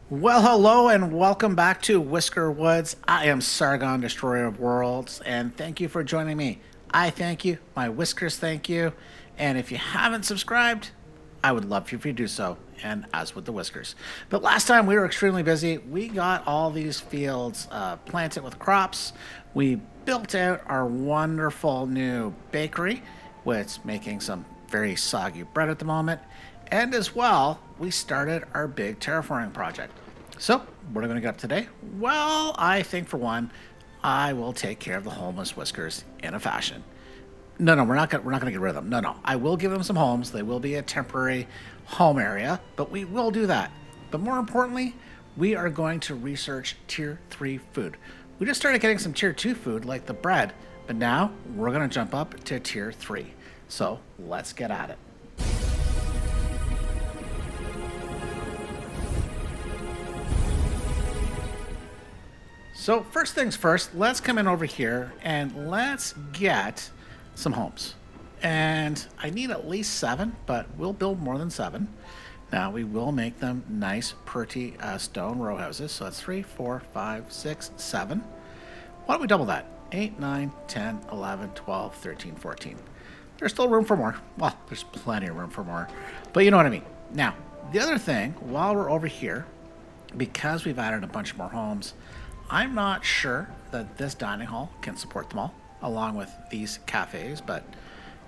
Well, hello and welcome back to Whiskerwoods. I am Sargon, Destroyer of Worlds, and thank you for joining me. I thank you, my whiskers thank you, and if you haven't subscribed, I would love for you to do so, and as with the whiskers. But last time we were extremely busy. We got all these fields planted with crops. We built out our wonderful new bakery, which making some very soggy bread at the moment. And as well, we started our big terraforming project. So, what are we going to get up today? Well, I think for one, I will take care of the homeless whiskers in a fashion. No, we're not going to get rid of them. No. I will give them some homes. They will be a temporary home area, but we will do that. But more importantly, we are going to research tier 3 food. We just started getting some tier 2 food like the bread, but now we're going to jump up to tier 3. So, let's get at it. So first things first, let's come in over here and let's get some homes. And I need at least 7, but we'll build more than 7. Now we will make them nice, pretty stone row houses. So that's 3, 4, 5, 6, 7. Why don't we double that? 8, 9, 10, 11, 12, 13, 14. There's still room for more. Well, there's plenty of room for more. But you know what I mean. Now, the other thing, while we're over here, because we've added a bunch more homes, I'm not sure that this dining hall can support them all, along with these cafes, but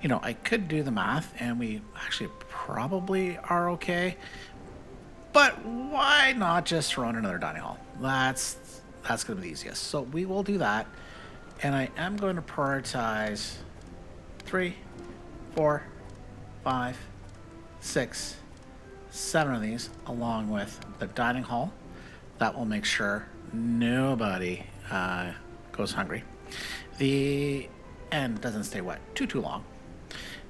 you know, I could do the math and we actually probably are okay. But why not just throw in another dining hall? That's gonna be the easiest. So we will do that. And I am going to prioritize 3, 4, 5, 6, 7 of these along with the dining hall. That will make sure nobody goes hungry. The end doesn't stay wet too long.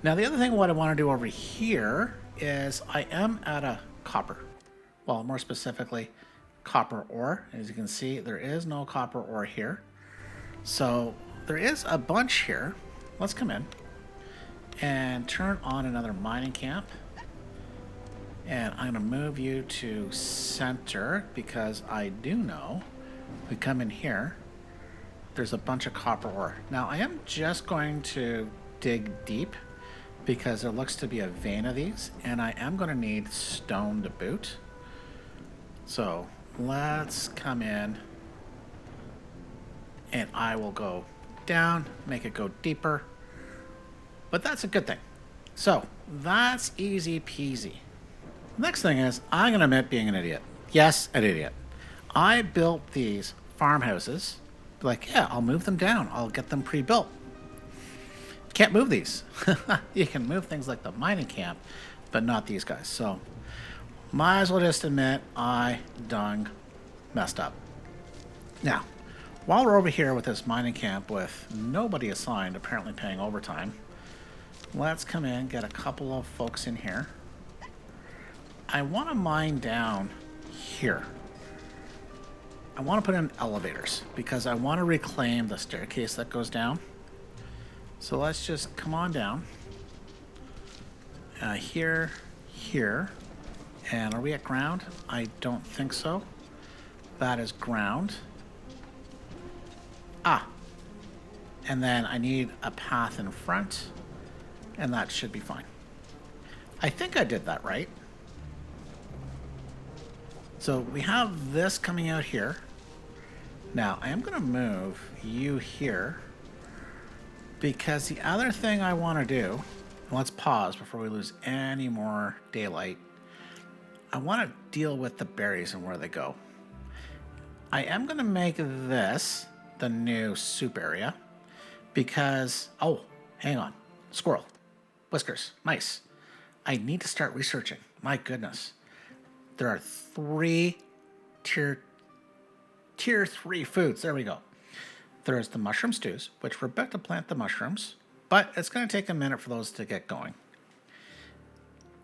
Now the other thing what I want to do over here is I am at a copper. Well, more specifically, copper ore. As you can see, there is no copper ore here. So there is a bunch here. Let's come in and turn on another mining camp. And I'm going to move you to center because I do know we come in here, there's a bunch of copper ore. Now I am just going to dig deep because there looks to be a vein of these and I am going to need stone to boot. So let's come in and I will go down, make it go deeper. But that's a good thing. So that's easy peasy. Next thing is, I'm going to admit being an idiot. Yes, an idiot. I built these farmhouses. Like, yeah, I'll move them down. I'll get them pre-built. Can't move these. You can move things like the mining camp, but not these guys. So, might as well just admit I done messed up. Now, while we're over here with this mining camp with nobody assigned, apparently paying overtime, let's come in, get a couple of folks in here. I want to mine down here. I want to put in elevators because I want to reclaim the staircase that goes down. So let's just come on down. Here. And are we at ground? I don't think so. That is ground. And then I need a path in front. And that should be fine. I think I did that right. So we have this coming out here. Now I am going to move you here because the other thing I want to do, let's pause before we lose any more daylight. I want to deal with the berries and where they go. I am going to make this the new soup area because, oh, hang on, squirrel, whiskers, mice. I need to start researching. My goodness. There are 3 tier 3 foods. There we go. There's the mushroom stews, which we're about to plant the mushrooms, but it's going to take a minute for those to get going.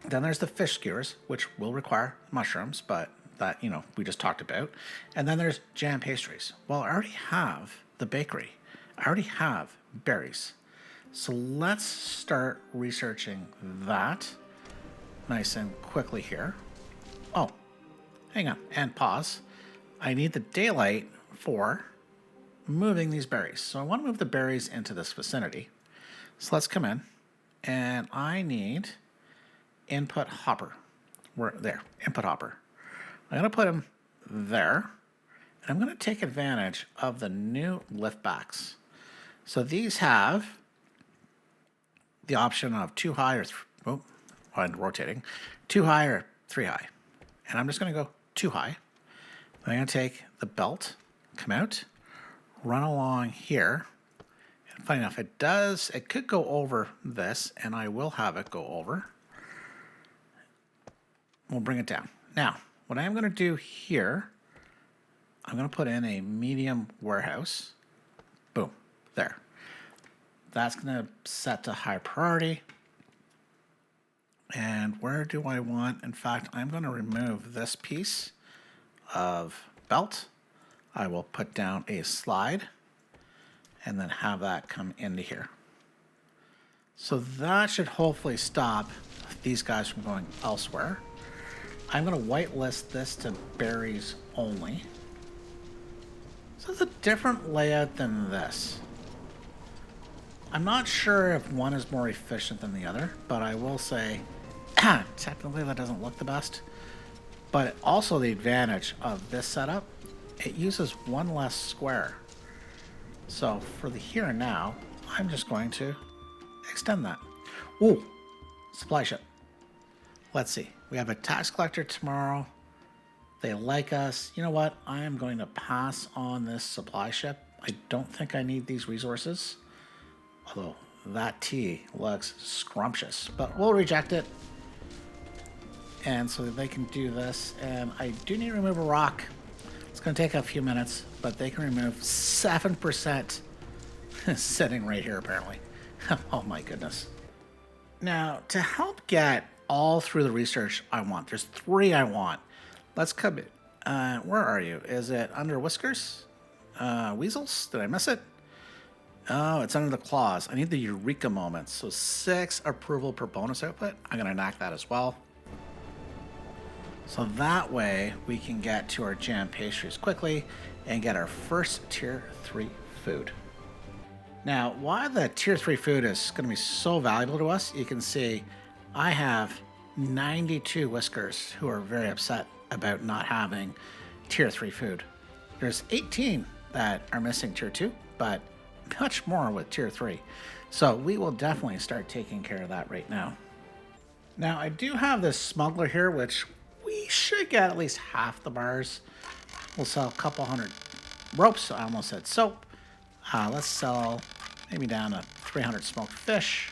Then there's the fish skewers, which will require mushrooms, but that, you know, we just talked about. And then there's jam pastries. Well, I already have the bakery. I already have berries. So let's start researching that nice and quickly here. Oh, hang on, and pause. I need the daylight for moving these berries. So I want to move the berries into this vicinity. So let's come in, and I need input hopper. We're there, input hopper. I'm going to put him there, and I'm going to take advantage of the new lift backs. So these have the option of 2 high or and rotating, 2 high or 3 high. And I'm just going to go 2 high. I'm going to take the belt, come out, run along here. And funny enough, it could go over this, and I will have it go over. We'll bring it down. Now, what I am going to do here, I'm going to put in a medium warehouse. Boom, there. That's going to set to high priority. And where do I want? In fact, I'm going to remove this piece of belt. I will put down a slide and then have that come into here. So that should hopefully stop these guys from going elsewhere. I'm going to whitelist this to berries only. So it's a different layout than this. I'm not sure if one is more efficient than the other, but I will say technically that doesn't look the best. But also the advantage of this setup, it uses one less square. So for the here and now, I'm just going to extend that. Ooh, supply ship. Let's see. We have a tax collector tomorrow. They like us. You know what? I am going to pass on this supply ship. I don't think I need these resources. Although that tea looks scrumptious. But we'll reject it. And so they can do this. And I do need to remove a rock. It's going to take a few minutes. But they can remove 7% sitting right here apparently. Oh my goodness. Now, to help get all through the research I want, there's 3 I want. Let's come in. Where are you? Is it under whiskers? Weasels? Did I miss it? Oh, it's under the claws. I need the eureka moments. So 6 approval per bonus output. I'm going to knock that as well. So that way we can get to our jam pastries quickly and get our first tier 3 food. Now, why the tier 3 food is going to be so valuable to us, you can see I have 92 whiskers who are very upset about not having tier 3 food. There's 18 that are missing tier 2, but much more with tier 3. So we will definitely start taking care of that right now. Now, I do have this smuggler here, which we should get at least half the bars. We'll sell a couple hundred ropes. I almost said soap. Let's sell maybe down to 300 smoked fish.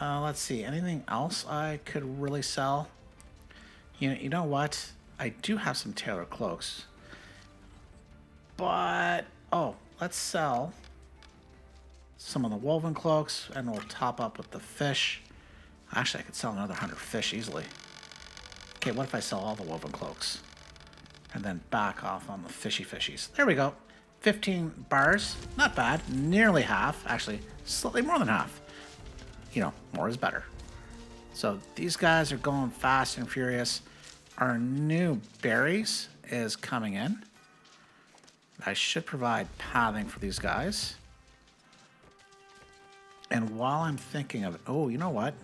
Let's see, anything else I could really sell? You know what? I do have some tailored cloaks. But, let's sell some of the woven cloaks and we'll top up with the fish. Actually, I could sell another 100 fish easily. Okay, what if I sell all the woven cloaks? And then back off on the fishies. There we go. 15 bars, not bad. Nearly half, actually, slightly more than half. You know, more is better. So these guys are going fast and furious. Our new berries is coming in. I should provide pathing for these guys. And while I'm thinking of it, you know what?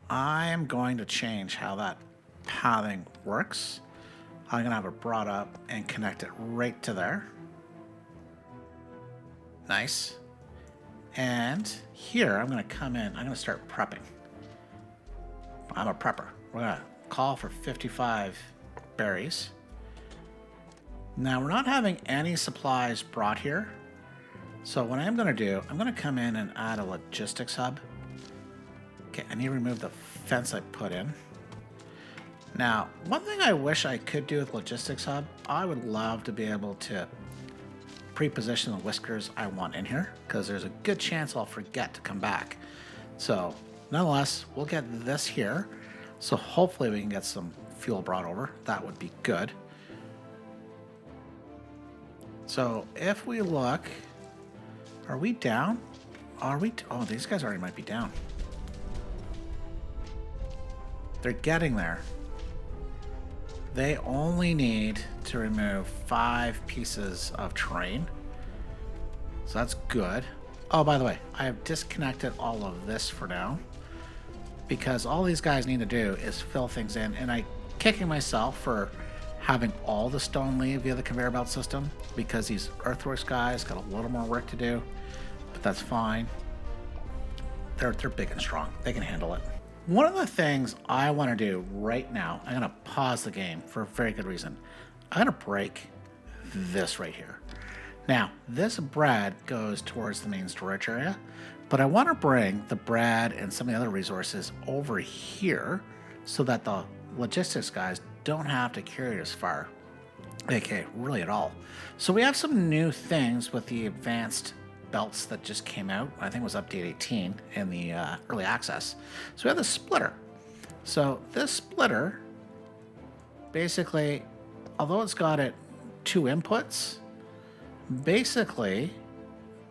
I am going to change how that pathing works. I'm going to have it brought up and connect it right to there. Nice. And here, I'm going to come in. I'm going to start prepping. I'm a prepper. We're going to call for 55 berries. Now, we're not having any supplies brought here. So what I'm going to do, I'm going to come in and add a logistics hub. Okay, I need to remove the fence I put in. Now, one thing I wish I could do with logistics hub, I would love to be able to pre-position the whiskers I want in here, because there's a good chance I'll forget to come back. So, nonetheless, we'll get this here. So hopefully we can get some fuel brought over. That would be good. So if we look, are we down? Are we? Oh, these guys already might be down. They're getting there. they only need to remove 5 pieces of terrain. So that's good. Oh, by the way, I have disconnected all of this for now, because all these guys need to do is fill things in, and I'm kicking myself for having all the stone leave via the conveyor belt system, because these earthworks guys got a little more work to do, but that's fine. They're big and strong. They can handle it. One of the things I want to do right now, I'm going to pause the game for a very good reason. I'm going to break this right here. Now, this bread goes towards the main storage area, but I want to bring the bread and some of the other resources over here so that the logistics guys don't have to carry it as far. Okay, really at all. So we have some new things with the advanced belts that just came out. I think it was update 18 in the early access. So we have the splitter. So this splitter, basically, although it's got 2 inputs, basically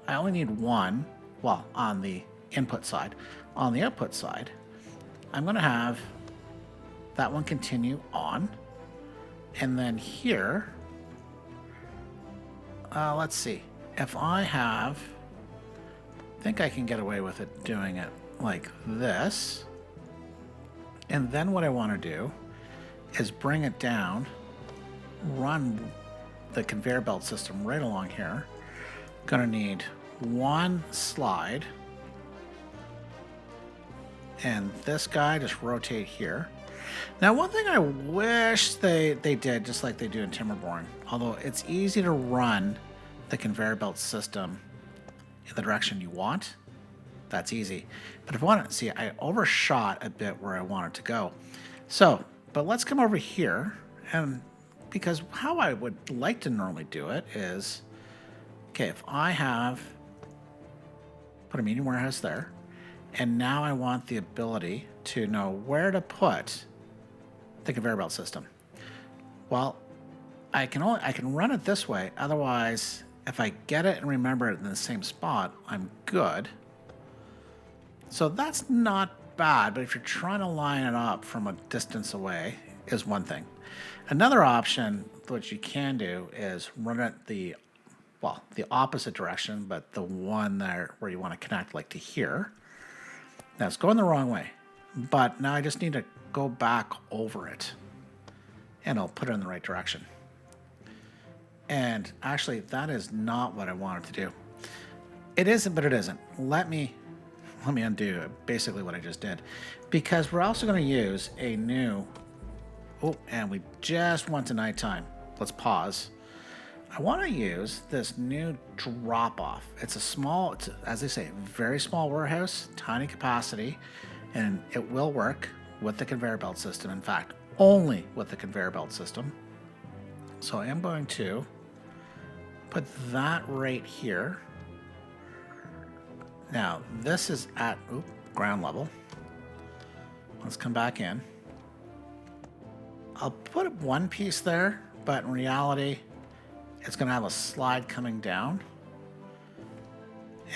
I only need 1. Well, on the input side. On the output side, I'm going to have that one continue on. And then here, let's see. If I have, I think I can get away with it doing it like this. And then what I want to do is bring it down, run the conveyor belt system right along here. Gonna need 1 slide. And this guy just rotate here. Now, one thing I wish they did, just like they do in Timberborn, although it's easy to run the conveyor belt system in the direction you want, that's easy. But if I want to see, I overshot a bit where I want it to go. So, but let's come over here, and because how I would like to normally do it is, okay, if I have put a medium warehouse there, and now I want the ability to know where to put the conveyor belt system. Well, I can run it this way. Otherwise, if I get it and remember it in the same spot, I'm good. So that's not bad, but if you're trying to line it up from a distance away is one thing. Another option, which you can do, is run it the opposite direction, but the one there where you want to connect, like to here. Now it's going the wrong way, but now I just need to go back over it, and I'll put it in the right direction. And actually, that is not what I wanted to do. It isn't, but it isn't. Let me undo basically what I just did, because we're also going to use a new. Oh, and we just went to nighttime. Let's pause. I want to use this new drop-off. It's a small, as they say, very small warehouse, tiny capacity, and it will work with the conveyor belt system. In fact, only with the conveyor belt system. So I am going to put that right here. Now, this is at ground level. Let's come back in. I'll put 1 piece there, but in reality, it's going to have a slide coming down.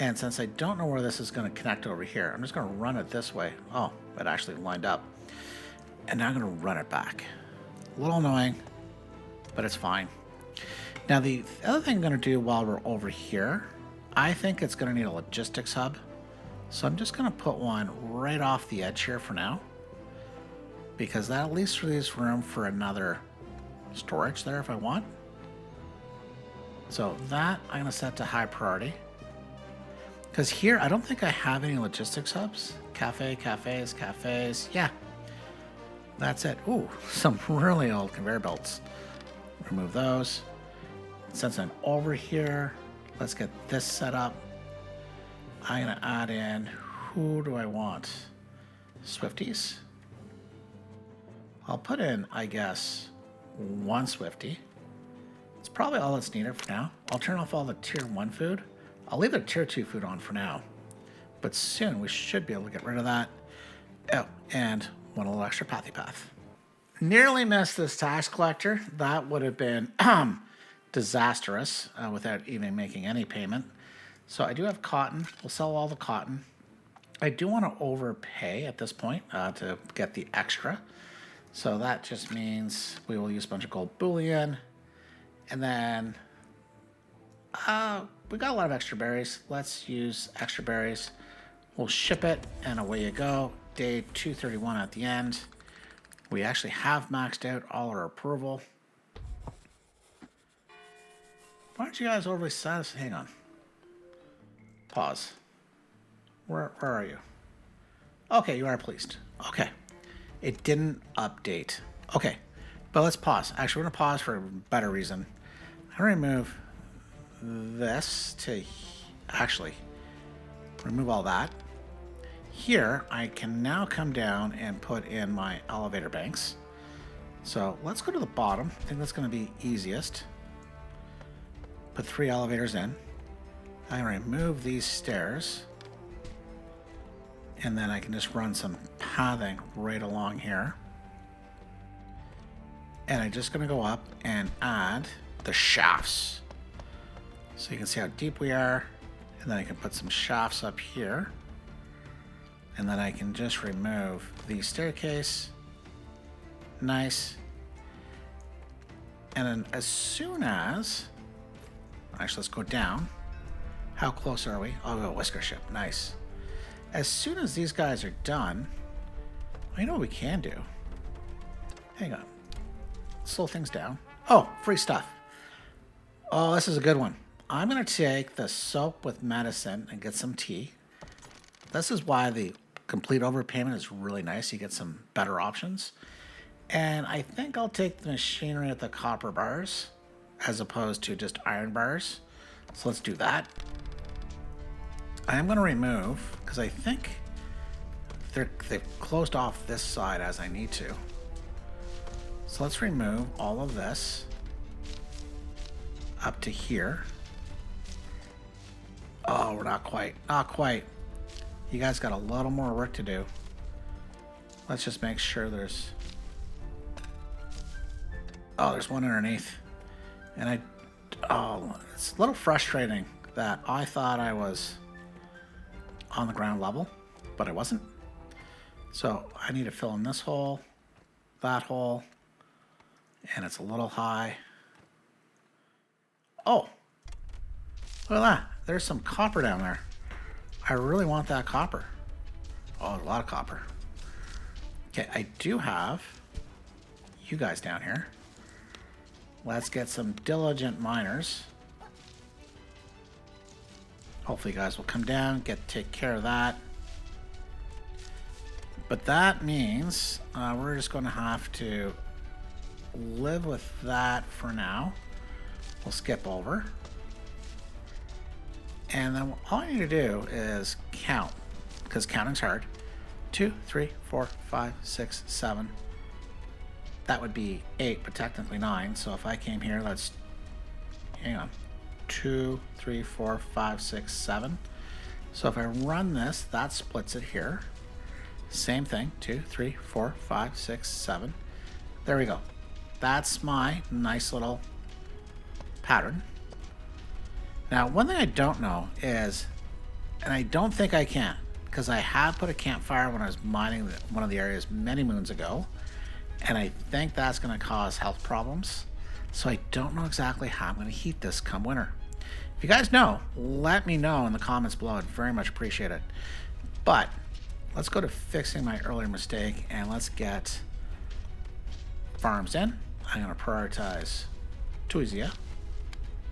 And since I don't know where this is going to connect over here, I'm just going to run it this way. Oh, it actually lined up. And now I'm going to run it back. A little annoying, but it's fine. Now, the other thing I'm going to do while we're over here, I think it's going to need a logistics hub. So I'm just going to put one right off the edge here for now, because that at least leaves room for another storage there if I want. So that I'm going to set to high priority. Because here, I don't think I have any logistics hubs. Cafes. Yeah, that's it. Ooh, some really old conveyor belts. Remove those. Since I'm over here, let's get this set up. I'm going to add in, who do I want? Swifties. I'll put in, I guess, 1 Swifty. It's probably all that's needed for now. I'll turn off all the tier 1 food. I'll leave the tier 2 food on for now. But soon we should be able to get rid of that. Oh, and 1 little extra pathy path. Nearly missed this tax collector. That would have been disastrous without even making any payment. So I do have cotton. We'll sell all the cotton. I do want to overpay at this point to get the extra. So that just means we will use a bunch of gold bullion. And then we got a lot of extra berries. Let's use extra berries. We'll ship it, and away you go. Day 231 at the end. We actually have maxed out all our approval. Why aren't you guys overly satisfied? Hang on. Pause. Where are you? Okay, you are pleased. Okay. It didn't update. Okay. But let's pause. Actually, we're going to pause for a better reason. I'm going to remove this to... Actually, remove all that. Here, I can now come down and put in my elevator banks. So let's go to the bottom. I think that's going to be easiest. Put 3 elevators in. I'm going to remove these stairs. And then I can just run some pathing right along here. And I'm just going to go up and add the shafts. So you can see how deep we are. And then I can put some shafts up here. And then I can just remove the staircase. Nice. And then as soon as... Actually, let's go down. How close are we? Oh, a whisker ship. Nice. As soon as these guys are done, well, you know what we can do? Hang on. Slow things down. Oh, free stuff. Oh, this is a good one. I'm going to take the soap with medicine and get some tea. This is why the complete overpayment is really nice. You get some better options. And I think I'll take the machinery with the copper bars as opposed to just iron bars. So let's do that. I am going to remove, because I think they've closed off this side as I need to. So let's remove all of this up to here. Oh, we're not quite. Not quite. You guys got a little more work to do. Let's just make sure there's... Oh, there's one underneath. And it's a little frustrating that I thought I was on the ground level, but I wasn't. So I need to fill in this hole, that hole, and it's a little high. Oh, look at that. There's some copper down there. I really want that copper. Oh, a lot of copper. Okay, I do have you guys down here. Let's get some diligent miners. Hopefully you guys will come down, take care of that. But that means we're just going to have to live with that for now. We'll skip over. And then all I need to do is count, because counting's hard. 2, 3, 4, 5, 6, 7. That would be 8, but technically 9. So if I came here, let's... Hang on. 2, 3, 4, 5, 6, 7. So if I run this, that splits it here. Same thing. 2, 3, 4, 5, 6, 7. There we go. That's my nice little pattern. Now, one thing I don't know is, and I don't think I can, because I have put a campfire when I was mining one of the areas many moons ago, and I think that's going to cause health problems. So I don't know exactly how I'm going to heat this come winter. If you guys know, let me know in the comments below. I'd very much appreciate it. But let's go to fixing my earlier mistake, and let's get farms in. I'm going to prioritize Tuizia.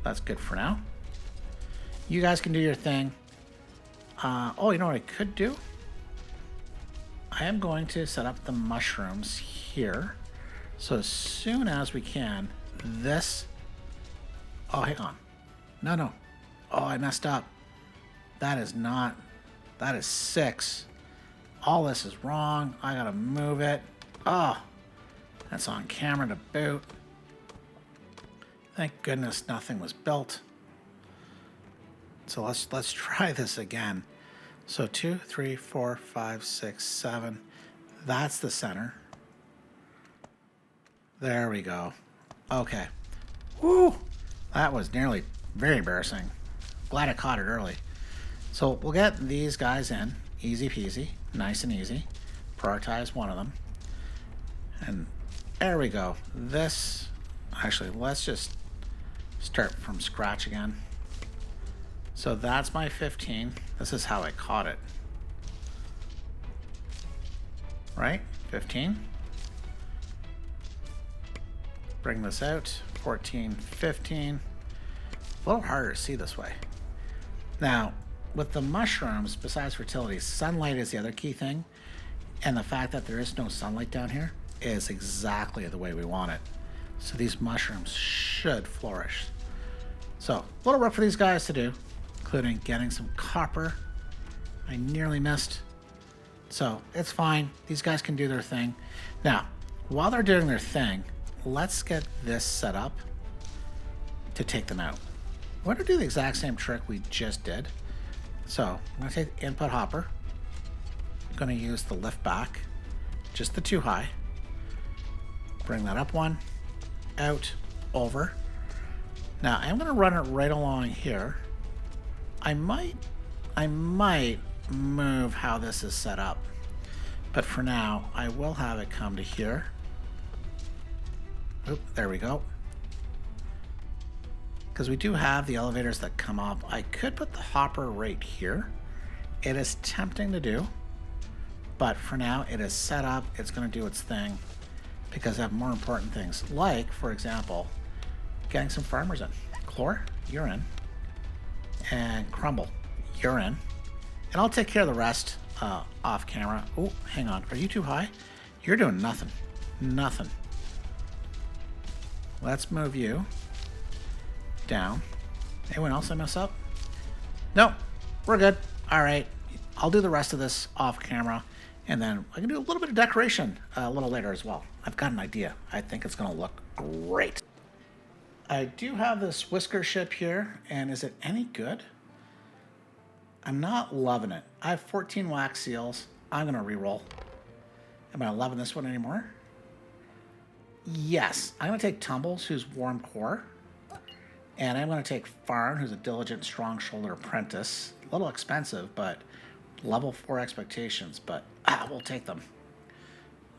That's good for now. You guys can do your thing. Oh, you know what I could do? I am going to set up the mushrooms here. So as soon as we can, this... Oh, hang on. No. Oh, I messed up. That is not... That is 6. All this is wrong. I gotta move it. Oh, that's on camera to boot. Thank goodness nothing was built. So let's try this again. So 2, 3, 4, 5, 6, 7. That's the center. There we go. Okay. Woo! That was nearly very embarrassing. Glad I caught it early. So we'll get these guys in. Easy peasy. Nice and easy. Prioritize one of them. And there we go. This, actually, let's just start from scratch again. So that's my 15. This is how I caught it. Right? 15. Bring this out. 14, 15. A little harder to see this way. Now, with the mushrooms, besides fertility, sunlight is the other key thing. And the fact that there is no sunlight down here is exactly the way we want it. So these mushrooms should flourish. So, a little work for these guys to do, including getting some copper. I nearly missed. So, it's fine. These guys can do their thing. Now, while they're doing their thing, let's get this set up to take them out. We're going to do the exact same trick we just did. So, I'm going to take the input hopper. I'm going to use the lift back, just the 2 high. Bring that up 1, out, over. Now, I'm going to run it right along here. I might move how this is set up. But for now, I will have it come to here. Oop, there we go. Because we do have the elevators that come up. I could put the hopper right here. It is tempting to do. But for now, it is set up. It's going to do its thing. Because I have more important things. Like, for example, getting some farmers in. Chlor, you're in. And Crumble, you're in. And I'll take care of the rest off camera. Oh, hang on. Are you too high? You're doing nothing. Nothing. Let's move you down. Anyone else I mess up? Nope. We're good. All right. I'll do the rest of this off camera. And then I can do a little bit of decoration a little later as well. I've got an idea. I think it's going to look great. I do have this whisker ship here. And is it any good? I'm not loving it. I have 14 wax seals. I'm going to reroll. Am I loving this one anymore? Yes. I'm going to take Tumbles, who's warm core. And I'm going to take Farn, who's a diligent, strong-shouldered apprentice. A little expensive, but level 4 expectations. But we'll take them.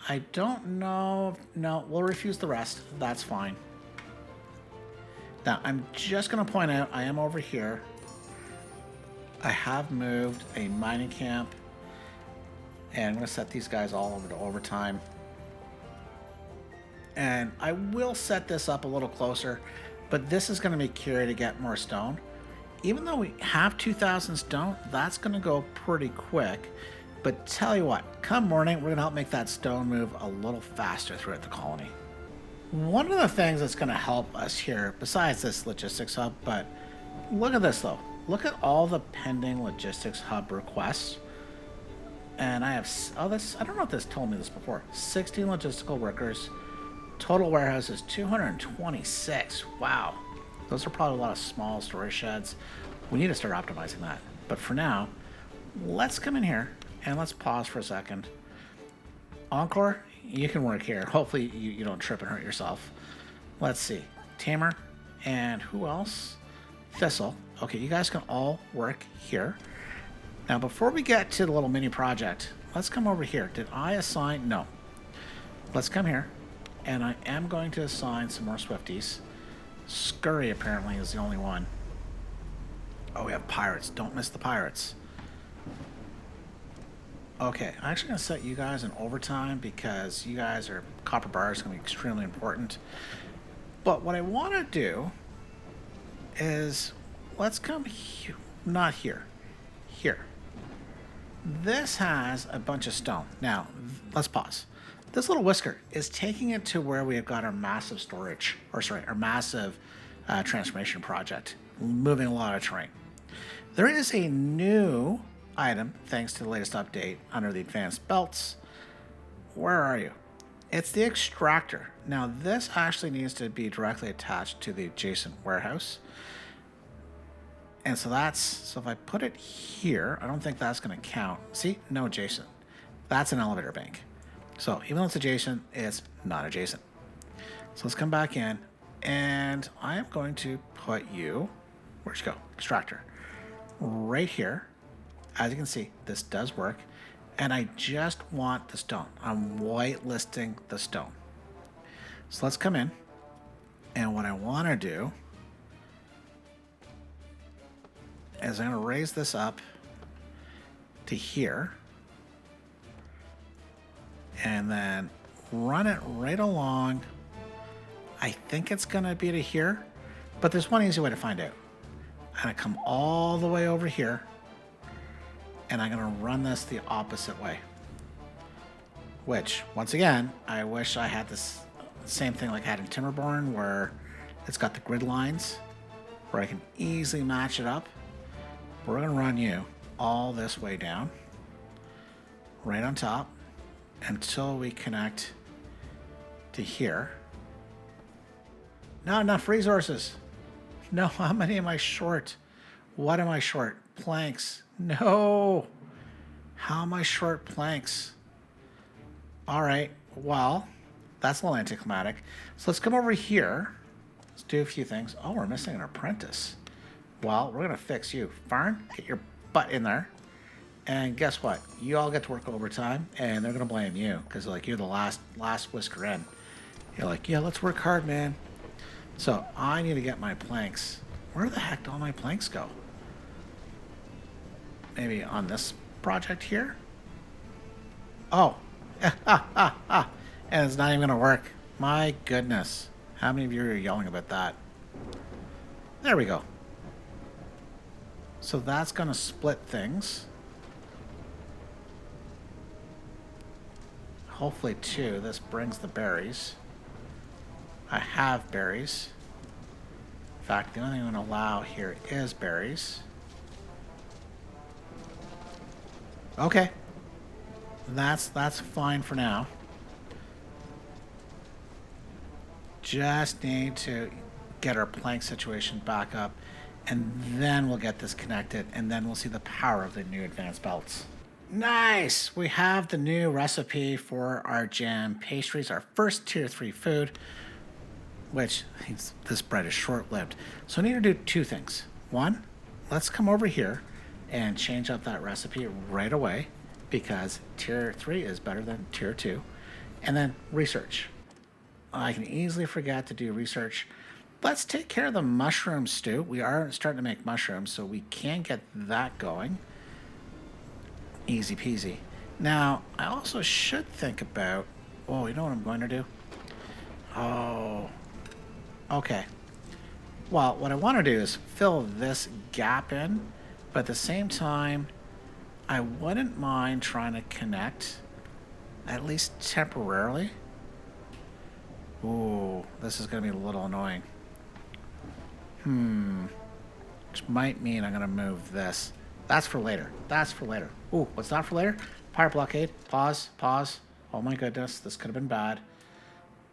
I don't know. No, we'll refuse the rest. That's fine. Now, I'm just going to point out, I am over here. I have moved a mining camp. And I'm going to set these guys all over to overtime. And I will set this up a little closer. But this is going to be Curie to get more stone. Even though we have 2,000 stone, that's going to go pretty quick. But tell you what, come morning, we're going to help make that stone move a little faster throughout the colony. One of the things that's going to help us here, besides this logistics hub, but look at this though. Look at all the pending logistics hub requests. And I have, oh, this, I don't know if this told me this before, 16 logistical workers. Total warehouse is 226. Wow. Those are probably a lot of small storage sheds. We need to start optimizing that. But for now, let's come in here and let's pause for a second. Encore, you can work here. Hopefully you don't trip and hurt yourself. Let's see. Tamer and who else? Thistle. Okay, you guys can all work here. Now, before we get to the little mini project, let's come over here. Did I assign? No. Let's come here. And I am going to assign some more Swifties. Scurry apparently is the only one. Oh, we have pirates. Don't miss the pirates. Okay, I'm actually going to set you guys in overtime because you guys are copper bars going to be extremely important. But what I want to do is let's come here. Not here. Here. This has a bunch of stone. Now, let's pause. This little whisker is taking it to where we have got our massive storage, or sorry, our massive transformation project, moving a lot of terrain. There is a new item, thanks to the latest update, under the advanced belts. Where are you? It's the extractor. Now, this actually needs to be directly attached to the adjacent warehouse. And so if I put it here, I don't think that's going to count. See? No adjacent. That's an elevator bank. So even though it's adjacent, it's not adjacent. So let's come back in, and I am going to put you, where'd you go? Extractor. Right here. As you can see, this does work. And I just want the stone. I'm whitelisting the stone. So let's come in. And what I want to do is I'm going to raise this up to here. And then run it right along. I think it's going to be to here. But there's one easy way to find out. I'm going to come all the way over here. And I'm going to run this the opposite way. Which, once again, I wish I had this same thing like I had in Timberborn, where it's got the grid lines, where I can easily match it up. We're going to run you all this way down, right on top, until we connect to here. Not enough resources. No, how many am I short? What am I short? Planks. No. How am I short planks? All right, well, that's a little anticlimactic. So let's come over here. Let's do a few things. Oh, we're missing an apprentice. Well, we're going to fix you. Farn, get your butt in there. And guess what? You all get to work overtime, and they're going to blame you because like you're the last whisker in. You're like, yeah, let's work hard, man. So I need to get my planks. Where the heck do all my planks go? Maybe on this project here? Oh. And it's not even going to work. My goodness. How many of you are yelling about that? There we go. So that's going to split things. Hopefully, too, this brings the berries. I have berries. In fact, the only thing I'm going to allow here is berries. Okay. That's fine for now. Just need to get our plank situation back up, and then we'll get this connected, and then we'll see the power of the new advanced belts. Nice! We have the new recipe for our jam pastries, our first tier 3 food, which this bread is short-lived. So I need to do two things. One, let's come over here and change up that recipe right away, because tier 3 is better than tier 2. And then research. I can easily forget to do research. Let's take care of the mushroom stew. We are starting to make mushrooms, so we can get that going. Easy peasy. Now, I also should think about... Oh, you know what I'm going to do? Oh. Okay. Well, what I want to do is fill this gap in, but at the same time, I wouldn't mind trying to connect, at least temporarily. Ooh, this is going to be a little annoying. Which might mean I'm going to move this. That's for later. That's for later. Ooh, what's not for later? Pirate blockade. Pause. Pause. Oh my goodness, this could have been bad.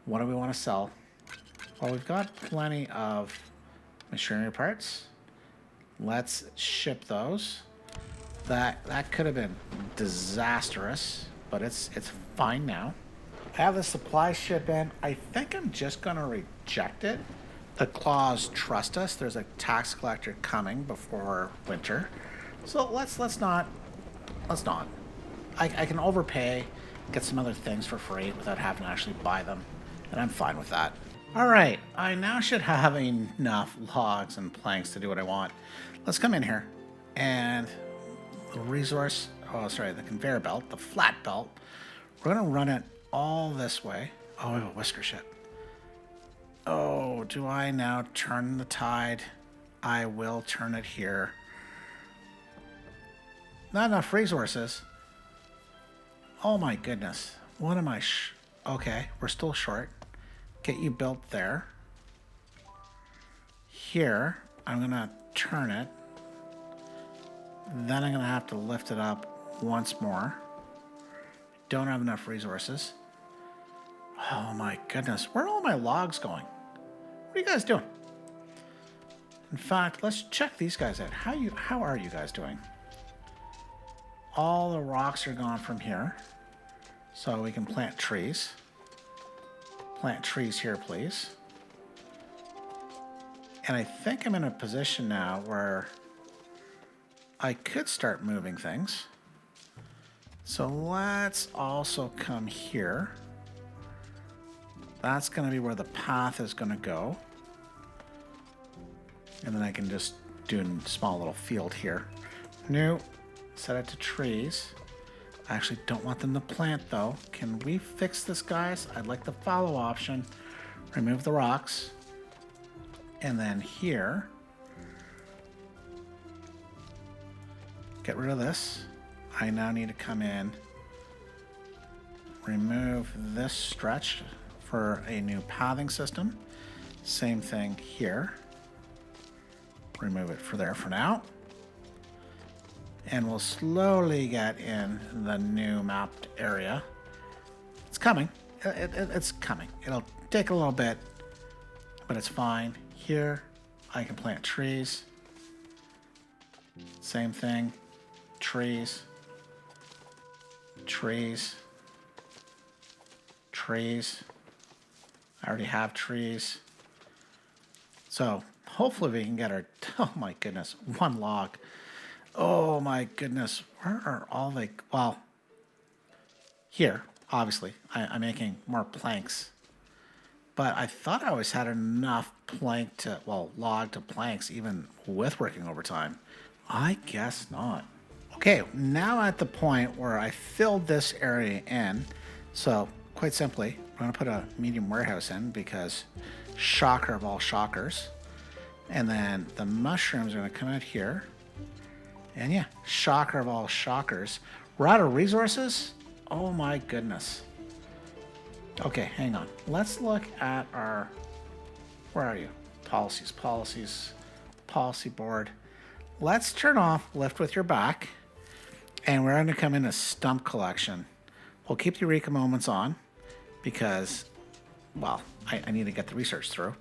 What do we want to sell? Well, we've got plenty of machinery parts. Let's ship those. That could have been disastrous, but it's fine now. I have the supply ship in. I think I'm just gonna reject it. The claws trust us. There's a tax collector coming before winter, so let's not. I can overpay, get some other things for free without having to actually buy them, and I'm fine with that. All right, I now should have enough logs and planks to do what I want. Let's come in here and the resource. Oh, sorry, the conveyor belt, the flat belt. We're gonna run it all this way. Oh, we have a whisker ship. Oh, do I now turn the tide? I will turn it here. Not enough resources. Oh my goodness. What am I okay, we're still short. Get you built there. Here, I'm gonna turn it. Then I'm gonna have to lift it up once more. Don't have enough resources. Oh my goodness, where are all my logs going? What are you guys doing? In fact, let's check these guys out. How are you guys doing? All the rocks are gone from here. So we can plant trees. Plant trees here, please. And I think I'm in a position now where I could start moving things. So let's also come here. That's going to be where the path is going to go. And then I can just do a small little field here. New. Set it to trees. I actually don't want them to plant though. Can we fix this, guys? I'd like the follow option. Remove the rocks. And then here, get rid of this. I now need to come in, remove this stretch for a new pathing system. Same thing here. Remove it for there for now. And we'll slowly get in the new mapped area. It's coming. It's coming. It'll take a little bit, but it's fine. Here, I can plant trees. Same thing. Trees. Trees. Trees. I already have trees. So hopefully we can get our, oh my goodness, one log. Oh my goodness, where are all the, well, here, obviously, I'm making more planks. But I thought I always had enough plank to, well, log to planks, even with working overtime. I guess not. Okay, now at the point where I filled this area in, so quite simply, I'm going to put a medium warehouse in because shocker of all shockers. And then the mushrooms are going to come out here. And yeah, shocker of all shockers. We're out of resources? Oh my goodness. Okay, hang on. Let's look at our, where are you? Policies, policy board. Let's turn off lift with your back. And we're going to come in a stump collection. We'll keep the Eureka moments on because, well, I need to get the research through.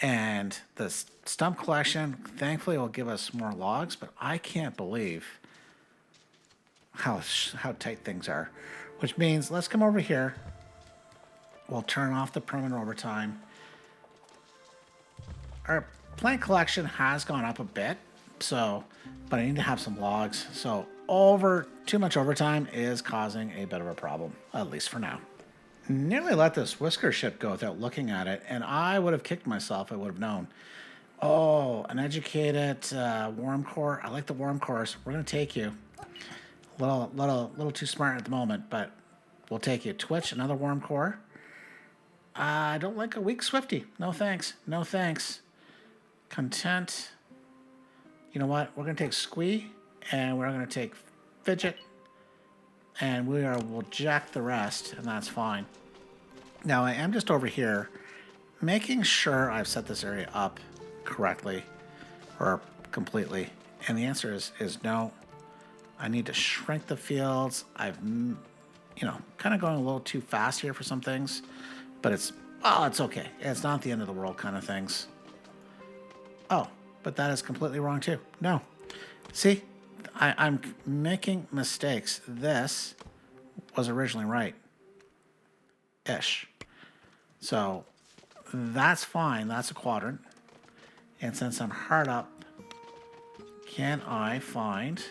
And the stump collection, thankfully, will give us more logs, but I can't believe how tight things are. Which means let's come over here. We'll turn off the permanent overtime. Our plant collection has gone up a bit, so, but I need to have some logs. So too much overtime is causing a bit of a problem, at least for now. Nearly let this whisker ship go without looking at it, and I would have kicked myself. I would have known. Oh, an educated worm core. I like the worm cores. We're gonna take you. A little too smart at the moment, but we'll take you. Twitch, another worm core. I don't like a weak Swifty. No thanks. No thanks. Content. You know what? We're gonna take Squee, and we're gonna take Fidget. And we'll jack the rest, and that's fine. Now, I am just over here making sure I've set this area up correctly or completely. And the answer is no. I need to shrink the fields. I've, kind of going a little too fast here for some things. But it's okay. It's not the end of the world kind of things. Oh, but that is completely wrong too. No. See? I'm making mistakes. This was originally right. Ish. So that's fine. That's a quadrant. And since I'm hard up, can I find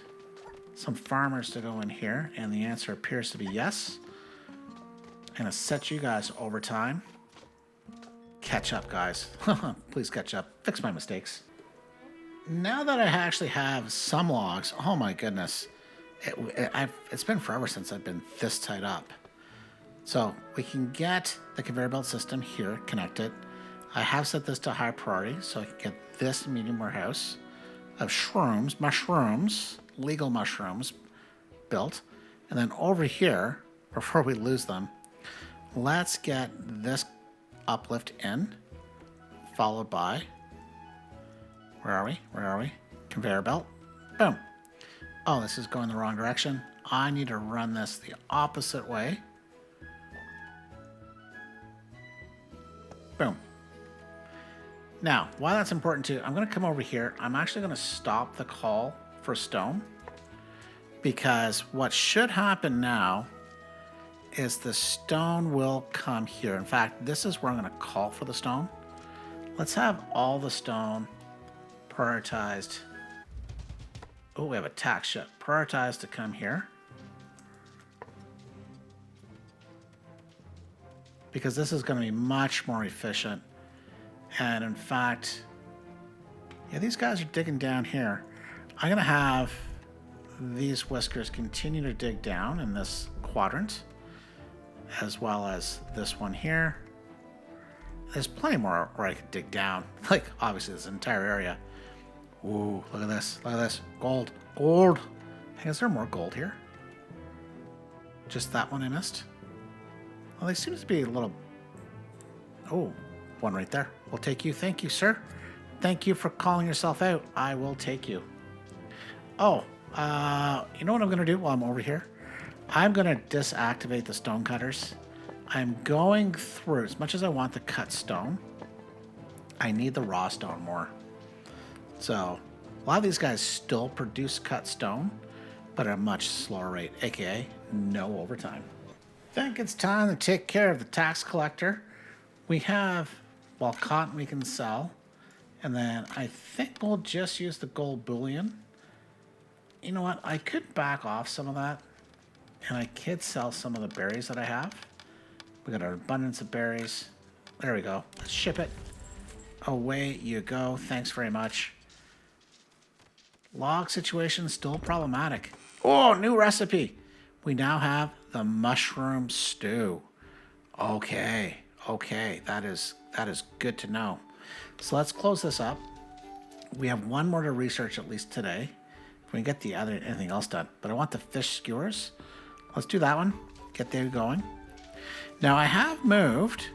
some farmers to go in here? And the answer appears to be yes. I'm going to set you guys overtime. Catch up, guys. Please catch up. Fix my mistakes. Now that I actually have some logs, oh my goodness, it's been forever since I've been this tight up. So we can get the conveyor belt system here connected. I have set this to high priority so I can get this medium warehouse of mushrooms, legal mushrooms built. And then over here, before we lose them, let's get this uplift in, followed by, where are we? Conveyor belt. Boom. Oh, this is going the wrong direction. I need to run this the opposite way. Boom. Now, why that's important too, I'm going to come over here. I'm actually going to stop the call for stone because what should happen now is the stone will come here. In fact, this is where I'm going to call for the stone. Let's have all the stone prioritized. Oh, we have a tax ship. Prioritized to come here. because this is going to be much more efficient. And in fact, yeah, these guys are digging down here. I'm going to have these whiskers continue to dig down in this quadrant, as well as this one here. There's plenty more where I could dig down. Like, obviously, this entire area. Ooh, look at this. Look at this. Gold. Gold. Hey, is there more gold here? Just that one I missed? Well, there seems to be a little... Oh, one right there. We'll take you. Thank you, sir. Thank you for calling yourself out. I will take you. Oh, you know what I'm going to do while I'm over here? I'm going to disactivate the stone cutters. I'm going through, as much as I want to cut stone, I need the raw stone more. So, a lot of these guys still produce cut stone, but at a much slower rate, aka no overtime. I think it's time to take care of the tax collector. We have, well, cotton we can sell, and then I think we'll just use the gold bullion. You know what? I could back off some of that, and I could sell some of the berries that I have. We got an abundance of berries. There we go. Let's ship it. Away you go. Thanks very much. Log situation still problematic. Oh, new recipe. We now have the mushroom stew. Okay. Okay. That is good to know. So let's close this up. We have one more to research at least today. If we can get anything else done. But I want the fish skewers. Let's do that one. Get there going. Now I have moved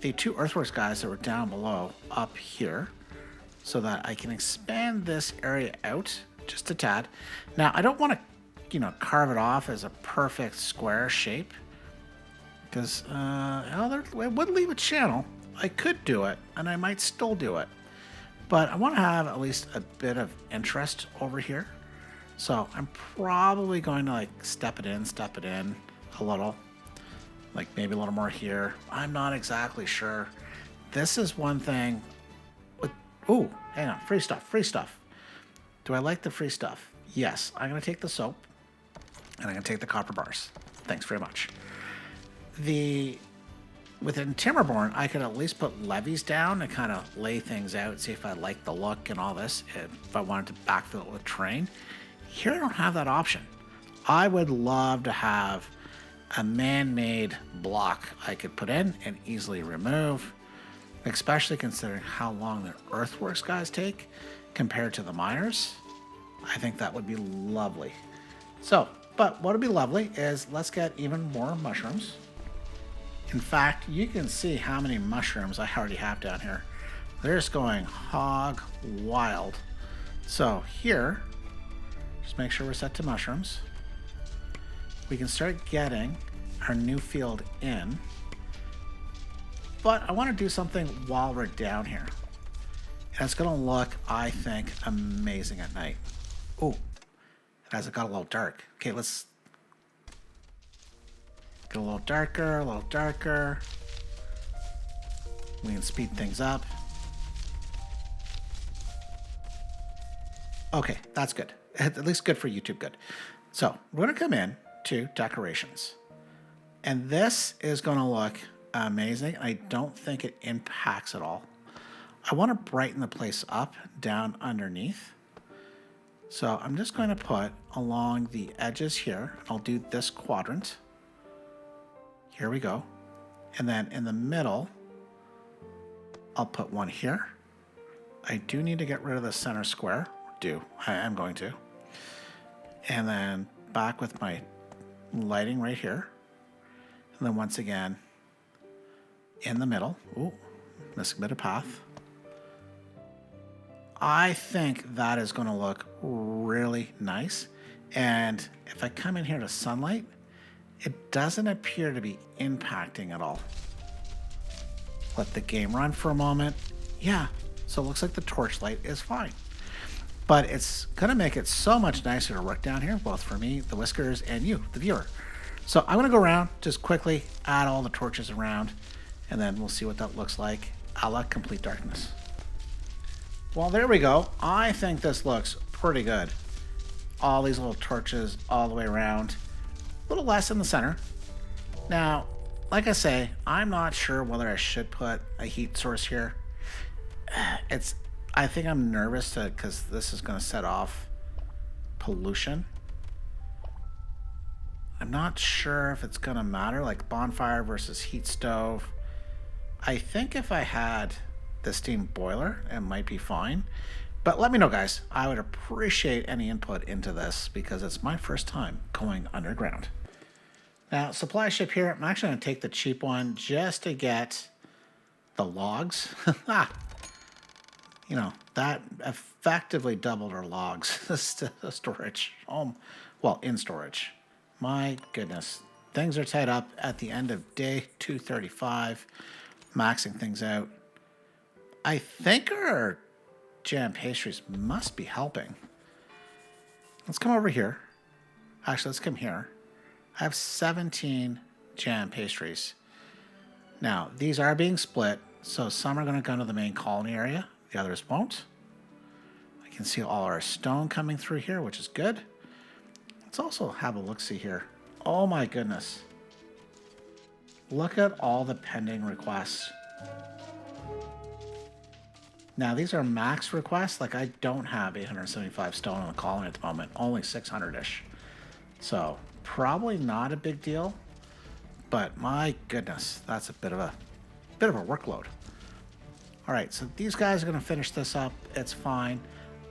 the 2 earthworks guys that were down below up here so that I can expand this area out just a tad. Now I don't want to, carve it off as a perfect square shape because it would leave a channel. I could do it, and I might still do it, but I want to have at least a bit of interest over here. So I'm probably going to step it in a little. Like maybe a little more here. I'm not exactly sure. This is one thing with... Ooh, hang on. Free stuff. Do I like the free stuff? Yes. I'm going to take the soap. And I'm going to take the copper bars. Thanks very much. Within Timberborn, I could at least put levees down and kind of lay things out, see if I like the look and all this, if I wanted to backfill it with terrain. Here I don't have that option. I would love to have a man-made block I could put in and easily remove, especially considering how long the earthworks guys take compared to the miners. I think that would be lovely. So, but what would be lovely is let's get even more mushrooms. In fact, you can see how many mushrooms I already have down here. They're just going hog wild. So here, just make sure we're set to mushrooms. We can start getting our new field in. But I want to do something while we're down here. And it's going to look, I think, amazing at night. Oh, it has got a little dark. Okay, let's get a little darker. We can speed things up. Okay, that's good. At least good for YouTube, good. So we're going to come in to decorations. And this is going to look amazing. I don't think it impacts at all. I want to brighten the place up down underneath. So I'm just going to put along the edges here. I'll do this quadrant. Here we go. And then in the middle, I'll put one here. I do need to get rid of the center square. I am going to. And then back with my lighting right here. And then once again, in the middle. Ooh, missing a bit of path. I think that is going to look really nice. And if I come in here to sunlight, it doesn't appear to be impacting at all. Let the game run for a moment. Yeah, so it looks like the torchlight is fine. But it's going to make it so much nicer to work down here, both for me, the whiskers, and you, the viewer. So I'm going to go around, just quickly add all the torches around, and then we'll see what that looks like a la complete darkness. Well, there we go. I think this looks pretty good. All these little torches all the way around. A little less in the center. Now, like I say, I'm not sure whether I should put a heat source here. I think I'm nervous because this is going to set off pollution. I'm not sure if it's going to matter, like bonfire versus heat stove. I think if I had the steam boiler, it might be fine. But let me know, guys. I would appreciate any input into this because it's my first time going underground. Now, supply ship here, I'm actually going to take the cheap one just to get the logs. You know, that effectively doubled our logs storage. Well, in storage. My goodness. Things are tied up at the end of day 235, maxing things out. I think our jam pastries must be helping. Let's come over here. Actually, let's come here. I have 17 jam pastries. Now, these are being split, so some are going to go to the main colony area. The others won't. I can see all our stone coming through here, which is good. Let's also have a look-see here. Oh my goodness. Look at all the pending requests. Now, these are max requests. Like, I don't have 875 stone in the colony at the moment. Only 600-ish. So, probably not a big deal. But my goodness, that's a bit of a workload. All right, so these guys are going to finish this up. It's fine.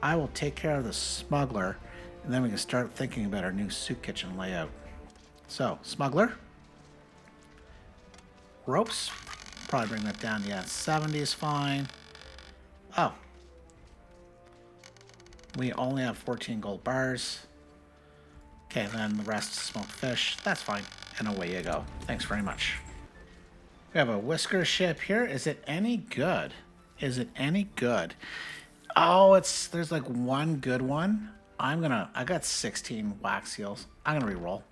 I will take care of the smuggler, and then we can start thinking about our new soup kitchen layout. So, smuggler. Ropes. Probably bring that down. Yeah, 70 is fine. Oh. We only have 14 gold bars. Okay, then the rest smoked fish. That's fine. And away you go. Thanks very much. We have a whisker ship here. Is it any good? Is it any good? Oh, there's like one good one. I got 16 wax seals. I'm gonna re-roll.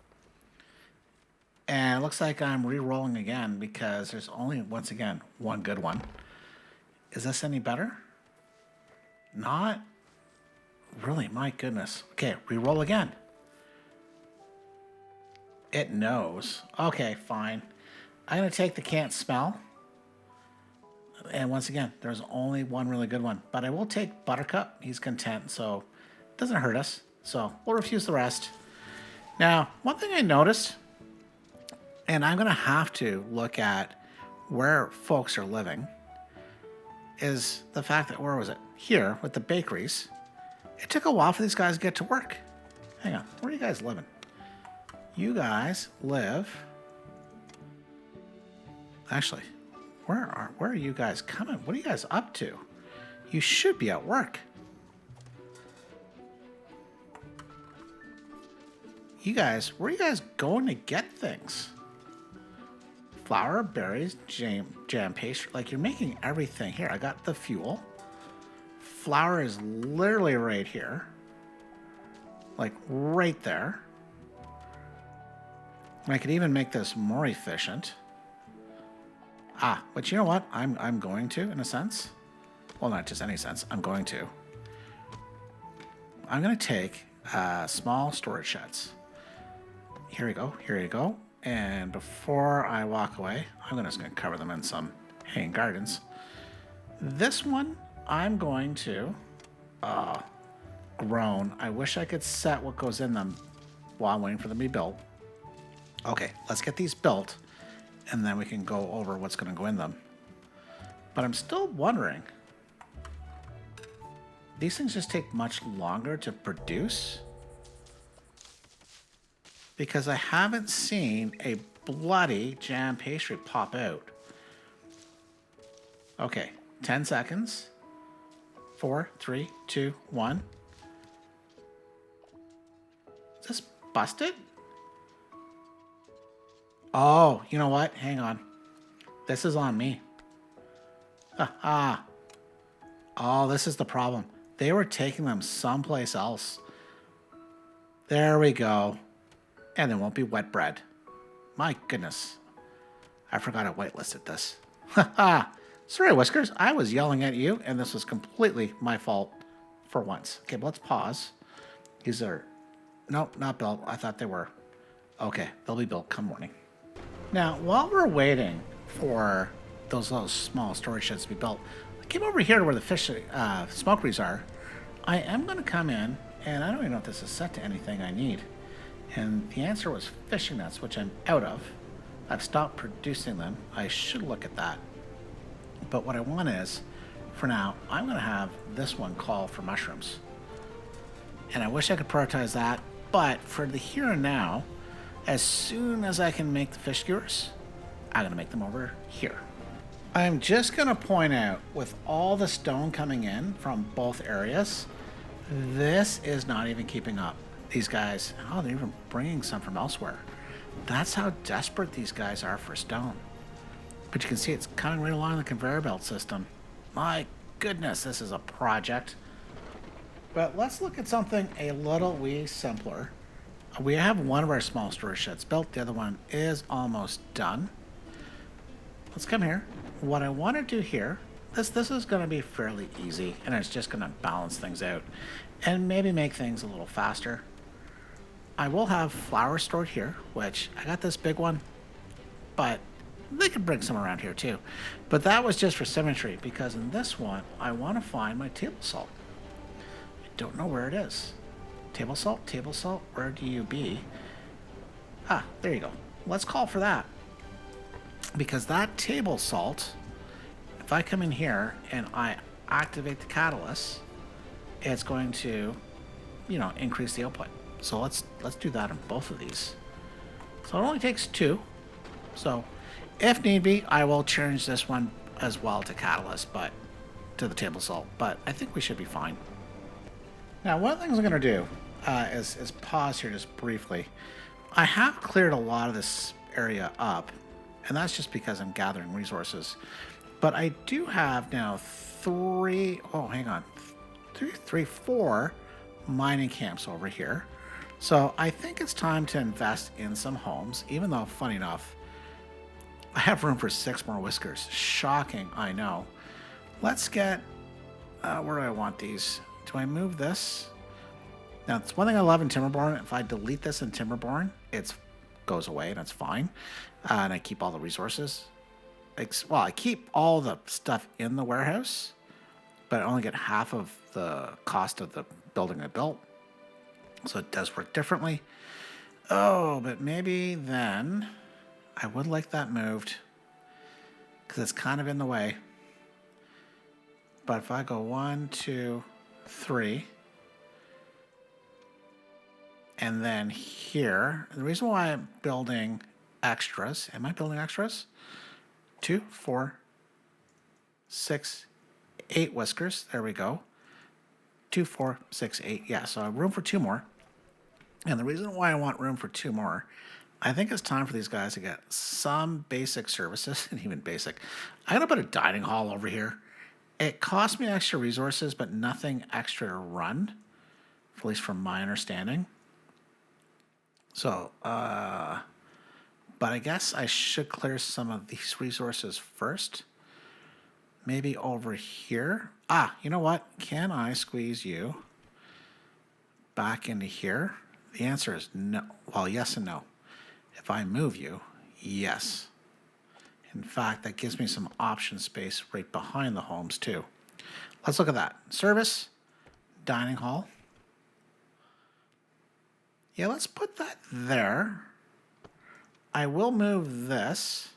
And it looks like I'm re-rolling again because there's only, once again, one good one. Is this any better? Not really, my goodness. Okay, re-roll again. It knows. Okay, fine. I'm gonna take the can't smell. And once again, there's only one really good one. But I will take Buttercup. He's content, so it doesn't hurt us. So we'll refuse the rest. Now, one thing I noticed, and I'm going to have to look at where folks are living, is the fact that, where was it? Here, with the bakeries, it took a while for these guys to get to work. Hang on, where are you guys living? You guys live... Actually... Where are you guys coming? What are you guys up to? You should be at work. You guys, where are you guys going to get things? Flour, berries, jam pastry. Like, you're making everything. Here, I got the fuel. Flour is literally right here. Like, right there. And I could even make this more efficient. But you know what? I'm going to, in a sense. Well, not just any sense. I'm going to take small storage sheds. Here we go. Here you go. And before I walk away, I'm just going to cover them in some hanging gardens. This one, I'm going to... grown. I wish I could set what goes in them while I'm waiting for them to be built. Okay, let's get these built. And then we can go over what's going to go in them. But I'm still wondering. These things just take much longer to produce. Because I haven't seen a bloody jam pastry pop out. Okay, 10 seconds. 4, 3, 2, 1. Is this busted? Oh, you know what? Hang on. This is on me. Oh, this is the problem. They were taking them someplace else. There we go. And there won't be wet bread. My goodness. I forgot I whitelisted this. Sorry, Whiskers. I was yelling at you, and this was completely my fault for once. Okay, but let's pause. These are... Nope, not built. I thought they were. Okay, they'll be built come morning. Now, while we're waiting for those little small storage sheds to be built, I came over here to where the fish smokeries are. I am going to come in, and I don't even know if this is set to anything I need. And the answer was fishing nets, which I'm out of. I've stopped producing them. I should look at that. But what I want is, for now, I'm going to have this one call for mushrooms. And I wish I could prioritize that, but for the here and now, as soon as I can make the fish skewers, I'm going to make them over here. I'm just going to point out, with all the stone coming in from both areas, this is not even keeping up. These guys, oh, they're even bringing some from elsewhere. That's how desperate these guys are for stone. But you can see it's coming right along the conveyor belt system. My goodness, this is a project. But let's look at something a little wee simpler. We have one of our small storage sheds built. The other one is almost done. Let's come here. What I want to do here, this is going to be fairly easy, and it's just going to balance things out and maybe make things a little faster. I will have flour stored here, which I got this big one, but they could bring some around here too. But that was just for symmetry, because in this one, I want to find my table salt. I don't know where it is. Table salt, where do you be? Ah, there you go. Let's call for that. Because that table salt, if I come in here and I activate the catalyst, it's going to, increase the output. So let's do that on both of these. So it only takes 2. So if need be, I will change this one as well to catalyst, but to the table salt. But I think we should be fine. Now, one of the things I'm going to do is pause here just briefly. I have cleared a lot of this area up, and that's just because I'm gathering resources. But I do have now 4 mining camps over here. So I think it's time to invest in some homes, even though, funny enough, I have room for 6 more whiskers. Shocking, I know. Let's get, where do I want these? Do I move this? Now, it's one thing I love in Timberborn. If I delete this in Timberborn, it goes away and it's fine. And I keep all the resources. Well, I keep all the stuff in the warehouse, but I only get half of the cost of the building I built. So it does work differently. Oh, but maybe then I would like that moved because it's kind of in the way. But if I go 1, 2, 3, and then here, the reason why I'm building extras, am I building extras? 2, 4, 6, 8 whiskers. There we go. 2, 4, 6, 8. Yeah, so I have room for 2 more. And the reason why I want room for 2 more, I think it's time for these guys to get some basic services, and even basic. I gotta put a dining hall over here. It costs me extra resources, but nothing extra to run, at least from my understanding. So, but I guess I should clear some of these resources first. Maybe over here. Ah, you know what? Can I squeeze you back into here? The answer is no. Well, yes and no. If I move you, yes. In fact, that gives me some option space right behind the homes too. Let's look at that. Service, dining hall. Yeah, let's put that there. I will move this.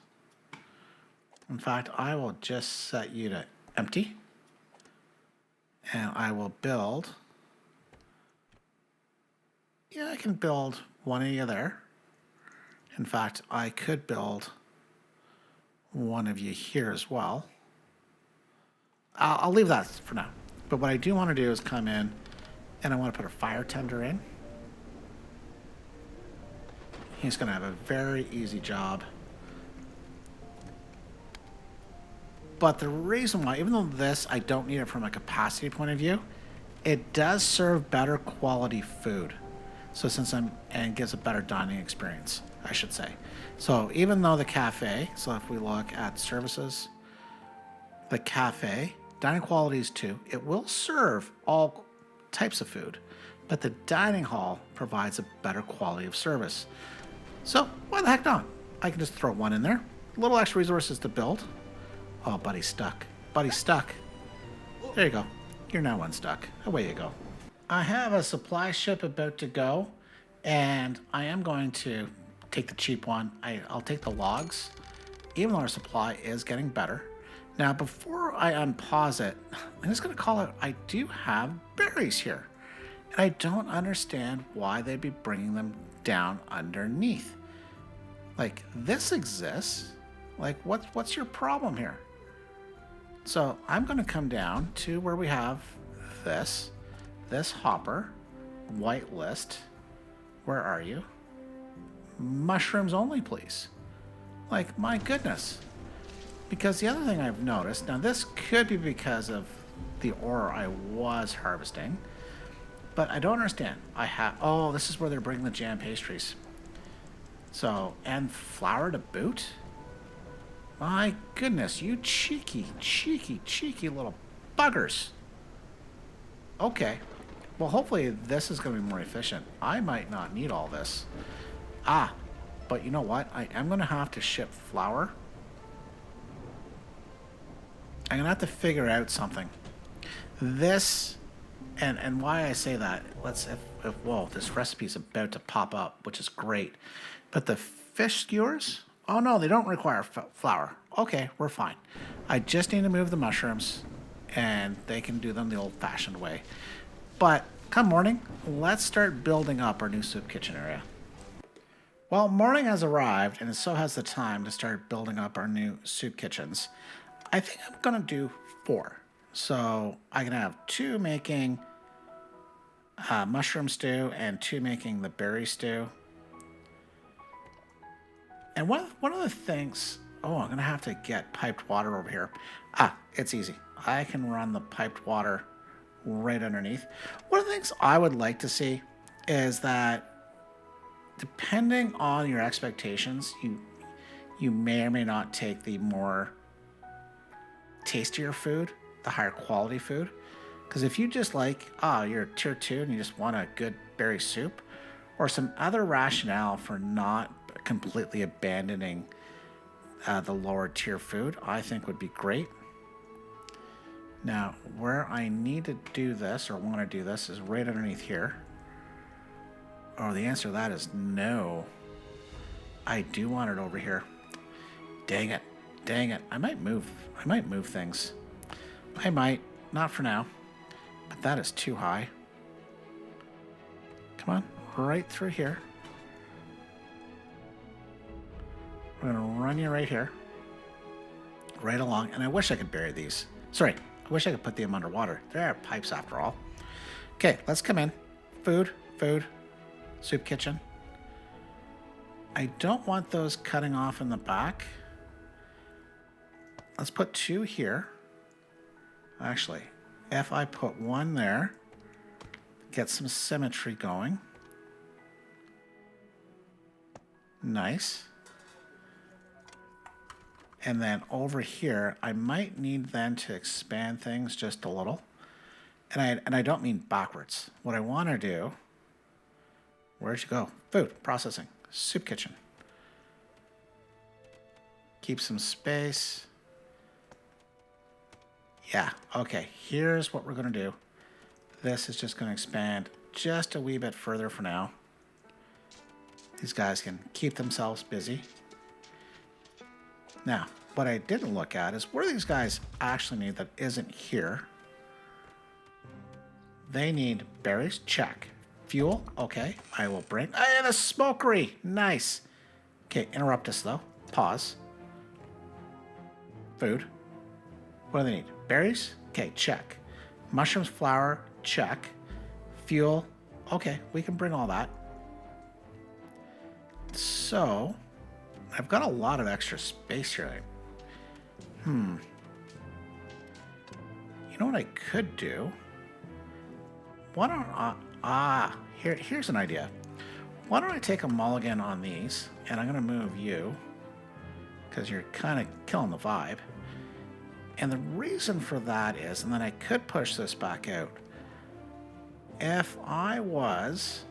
In fact, I will just set you to empty. And I will build. Yeah, I can build one of you there. In fact, I could build one of you here as well. I'll leave that for now. But what I do want to do is come in and I want to put a fire tender in. He's going to have a very easy job. But the reason why, even though this, I don't need it from a capacity point of view, it does serve better quality food. So and gives a better dining experience, I should say. So even though the cafe, so if we look at services, the cafe, dining quality is 2. It will serve all types of food, but the dining hall provides a better quality of service. So why the heck not? I can just throw one in there. A little extra resources to build. Oh, buddy's stuck. Buddy's stuck. There you go. You're now unstuck. Away you go. I have a supply ship about to go, and I am going to take the cheap one. I'll take the logs, even though our supply is getting better. Now, before I unpause it, I'm just going to call it, I do have berries here. And I don't understand why they'd be bringing them down underneath. Like, this exists. Like, what's your problem here? So I'm going to come down to where we have this hopper, whitelist. Where are you? Mushrooms only, please. Like, my goodness. Because the other thing I've noticed, now this could be because of the ore I was harvesting, but I don't understand. Oh, this is where they're bringing the jam pastries. So, and flour to boot? My goodness, you cheeky little buggers. Okay. Well, hopefully this is going to be more efficient. I might not need all this. But you know what? I am going to have to ship flour. I'm going to have to figure out something. This, and why I say that, whoa, this recipe's about to pop up, which is great. But the fish skewers, oh no, they don't require flour. Okay, we're fine. I just need to move the mushrooms, and they can do them the old-fashioned way. But come morning, let's start building up our new soup kitchen area. Well, morning has arrived, and so has the time to start building up our new soup kitchens. I think I'm going to do 4. So I can have 2 making mushroom stew and 2 making the berry stew. And one of the things, I'm going to have to get piped water over here. It's easy. I can run the piped water right underneath. One of the things I would like to see is that depending on your expectations, you may or may not take the more tastier food, the higher quality food. Because if you just like, you're tier 2 and you just want a good berry soup, or some other rationale for not completely abandoning the lower tier food, I think would be great. Now, where I need to do this, or want to do this, is right underneath here. Oh, the answer to that is no. I do want it over here. Dang it. I might move things. I might. Not for now. But that is too high. Come on. Right through here. We're going to run you right here. Right along. And I wish I could bury these. Sorry. I wish I could put them underwater. There are pipes after all. Okay, let's come in. Food. Soup kitchen. I don't want those cutting off in the back. Let's put 2 here. Actually, if I put 1 there, get some symmetry going. Nice. And then over here, I might need then to expand things just a little. And I don't mean backwards. What I want to do, where'd you go? Food, processing, soup kitchen. Keep some space. Yeah, okay, here's what we're going to do. This is just going to expand just a wee bit further for now. These guys can keep themselves busy. Now, what I didn't look at is where these guys actually need that isn't here. They need berries, check. Fuel, okay, I will bring. And a smokery, nice. Okay, interrupt us though, pause. Food, what do they need? Berries, okay, check. Mushrooms, flour, check. Fuel, okay, we can bring all that. So, I've got a lot of extra space here. You know what I could do? Why don't here's an idea. Why don't I take a mulligan on these, and I'm going to move you, because you're kind of killing the vibe. And the reason for that is, and then I could push this back out. If I was...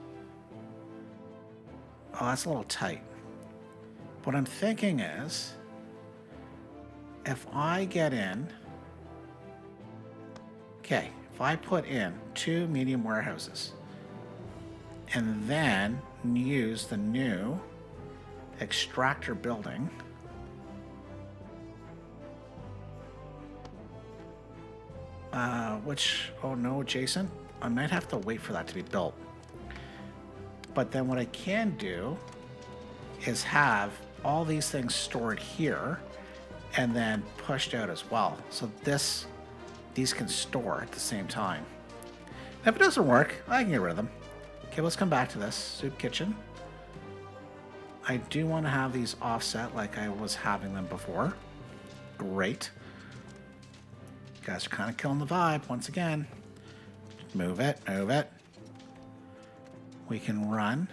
Oh, that's a little tight. What I'm thinking is, if I get in, okay, if I put in 2 medium warehouses and then use the new extractor building, which, oh no, Jason, I might have to wait for that to be built. But then what I can do is have all these things stored here and then pushed out as well. So these can store at the same time. If it doesn't work, I can get rid of them. Okay, let's come back to this. Soup kitchen. I do want to have these offset like I was having them before. Great. You guys are kind of killing the vibe once again. Move it, move it. We can run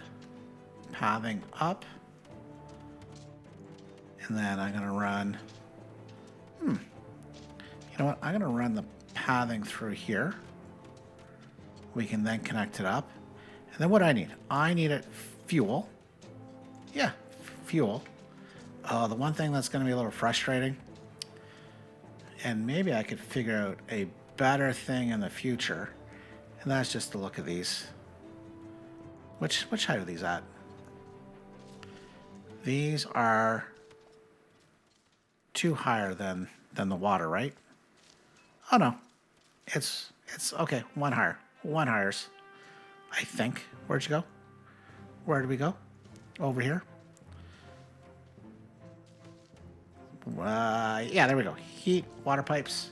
pathing up. And then I'm going to run... You know what? I'm going to run the pathing through here. We can then connect it up. And then what I need? I need it fuel. Yeah, fuel. The one thing that's going to be a little frustrating, and maybe I could figure out a better thing in the future, and that's just to look at these. Which height are these at? These are 2 higher than the water, right? Oh no, it's okay. 1 higher, 1 higher. I think. Where'd you go? Where did we go? Over here. Yeah, there we go. Heat, water pipes.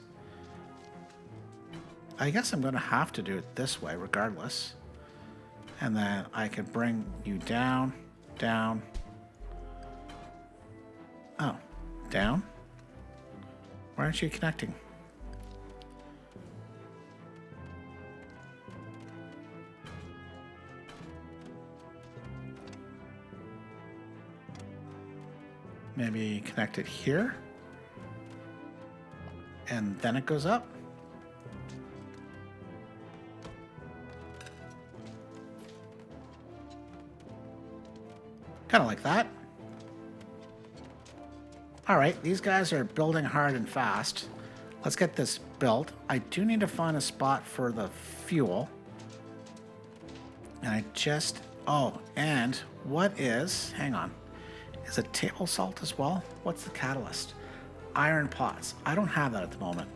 I guess I'm going to have to do it this way regardless. And then I could bring you down, down. Oh, down? Why aren't you connecting? Maybe connect it here. And then it goes up. Kind of like that. All right, these guys are building hard and fast. Let's get this built. I do need to find a spot for the fuel. And I just... Oh, and what is... Hang on. Is it table salt as well? What's the catalyst? Iron pots. I don't have that at the moment.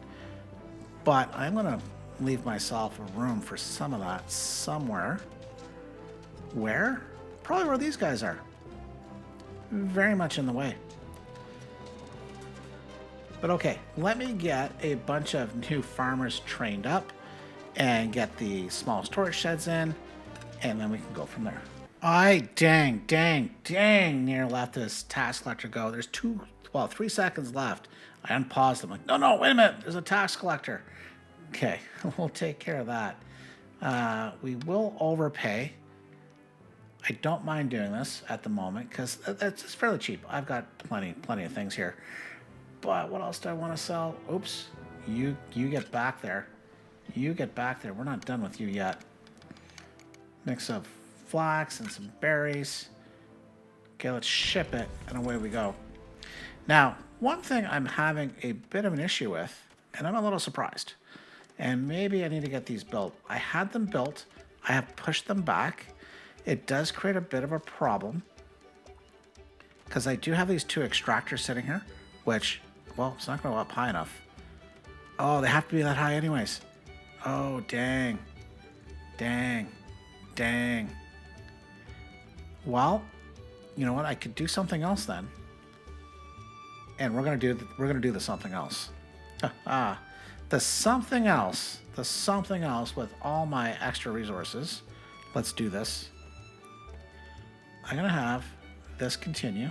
But I'm going to leave myself a room for some of that somewhere. Where? Probably where these guys are. Very much in the way. But okay, let me get a bunch of new farmers trained up and get the small storage sheds in, and then we can go from there. I dang near let this tax collector go. There's 3 seconds left. I unpaused them. Like, no, wait a minute. There's a tax collector. Okay, we'll take care of that. We will overpay. I don't mind doing this at the moment because it's fairly cheap. I've got plenty of things here. But what else do I want to sell? Oops. You get back there. You get back there. We're not done with you yet. Mix of flax and some berries. Okay, let's ship it, and away we go. Now, one thing I'm having a bit of an issue with, and I'm a little surprised, and maybe I need to get these built. I had them built. I have pushed them back. It does create a bit of a problem because I do have these 2 extractors sitting here, which, well, it's not going to go up high enough. Oh, they have to be that high anyways. Oh, dang. Well, you know what? I could do something else then. And we're gonna do the something else. The something else with all my extra resources. Let's do this. I'm gonna have this continue.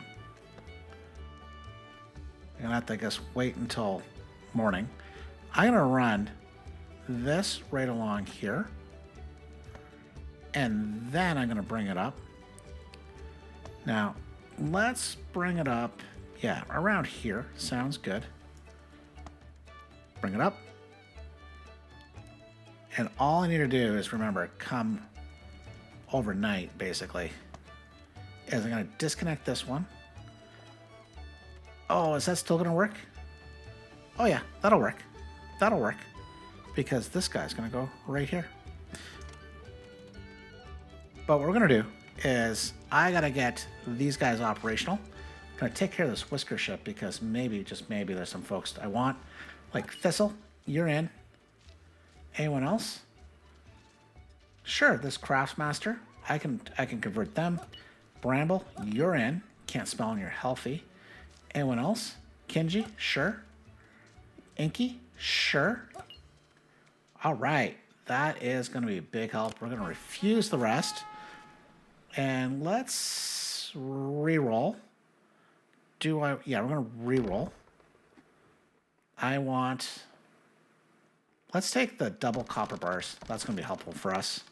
I'm gonna have to, I guess, wait until morning. I'm gonna run this right along here. And then I'm gonna bring it up. Now, let's bring it up, yeah, around here. Sounds good. Bring it up. And all I need to do is, remember, come overnight, basically, is I'm going to disconnect this one. Oh, is that still going to work? Oh, yeah, that'll work. That'll work. Because this guy's going to go right here. But what we're going to do is I got to get these guys operational. I'm going to take care of this whisker ship because maybe, just maybe, there's some folks I want. Like Thistle, you're in. Anyone else? Sure, this Craftsmaster. I can convert them. Bramble, you're in. Can't spell and you're healthy. Anyone else? Kenji, sure. Inky, sure. All right, that is going to be a big help. We're going to refuse the rest. And let's re-roll. Yeah, we're going to re-roll. Let's take the double copper bars. That's going to be helpful for us.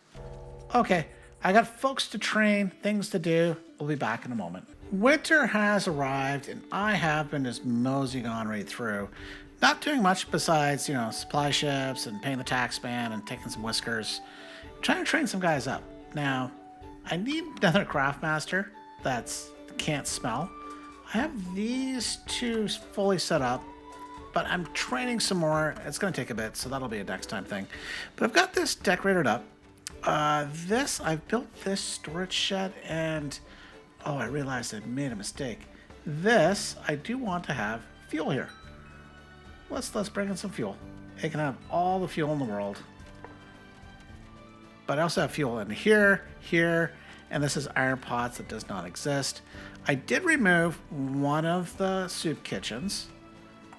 Okay, I got folks to train, things to do. We'll be back in a moment. Winter has arrived, and I have been just moseying on right through. Not doing much besides, supply ships and paying the tax man and taking some whiskers. Trying to train some guys up. Now, I need another craftmaster that's can't smell. I have these two fully set up, but I'm training some more. It's going to take a bit, so that'll be a next time thing. But I've got this decorated up. I've built this storage shed, and I realized I made a mistake. I do want to have fuel here. Let's bring in some fuel. It can have all the fuel in the world. But I also have fuel in here, and this is iron pots that does not exist. I did remove one of the soup kitchens.